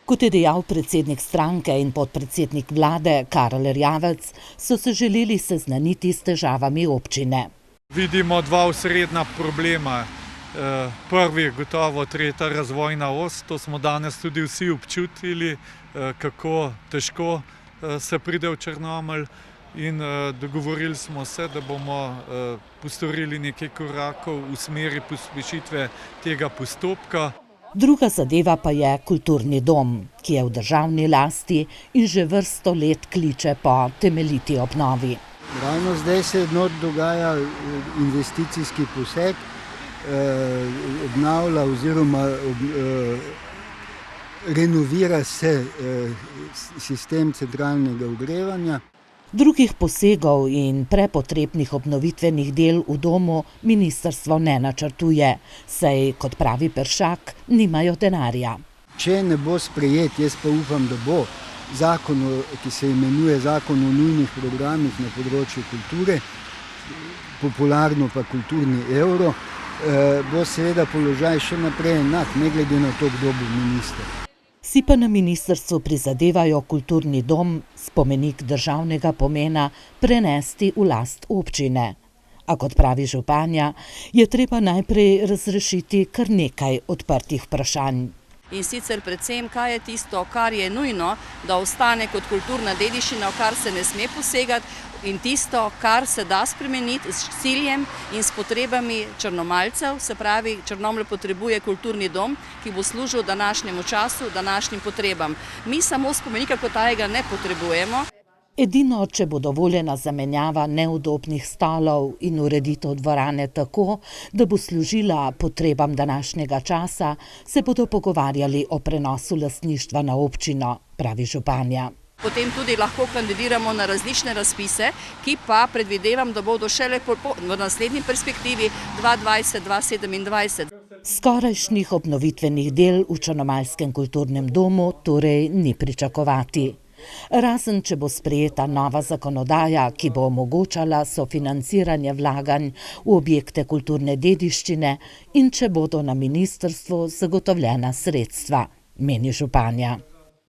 Kot je dejal predsednik stranke in podpredsednik vlade Karel Erjavec, so se želeli seznaniti s težavami občine. Vidimo dva osrednja problema. Prvi gotovo tretja razvojna os, to smo danes tudi vsi občutili, kako težko se pride v Črnomelj, in dogovorili smo se, da bomo postorili nekaj korakov v smeri pospešitve tega postopka. Druga zadeva pa je kulturni dom, ki je v državni lasti in že vrsto let kliče po temeljiti obnovi. Ravno zdaj se dogaja investicijski poseg, obnavlja oziroma renovira se sistem centralnega ogrevanja. Drugih posegov in prepotrebnih obnovitvenih del v domu ministrstvo ne načrtuje, saj, kot pravi Peršak, nimajo denarja. Če ne bo sprejet, jaz pa upam, da bo zakon, ki se imenuje Zakon o nujnih programih na področju kulture, popularno pa kulturni evro, bo seveda položaj še naprej enak, ne glede na to, kdo bo minister. Si pa na ministrstvu prizadevajo kulturni dom, spomenik državnega pomena, prenesti v last občine. A kot pravi županja, je treba najprej razrešiti kar nekaj odprtih vprašanj. In sicer predvsem, kaj je tisto, kar je nujno, da ostane kot kulturna dediščina, v kar se ne sme posegati, in tisto, kar se da spremeniti s ciljem in s potrebami črnomaljcev, se pravi, Črnomelj potrebuje kulturni dom, ki bo služil današnjemu času, današnjim potrebam. Mi samo spomenika kot tajega ne potrebujemo. Edino, če bo dovoljena zamenjava neudobnih stolov in ureditev dvorane tako, da bo služila potrebam današnjega časa, se bodo pogovarjali o prenosu lastništva na občino, pravi županja. Potem tudi lahko kandidiramo na različne razpise, ki pa predvidevam, da bodo šele v naslednji perspektivi 2020-2027. Skorajšnjih obnovitvenih del v Črnomaljskem kulturnem domu torej ni pričakovati. Razen, če bo sprejeta nova zakonodaja, ki bo omogočala sofinanciranje vlaganj v objekte kulturne dediščine in če bodo na ministrstvu zagotovljena sredstva, meni županja.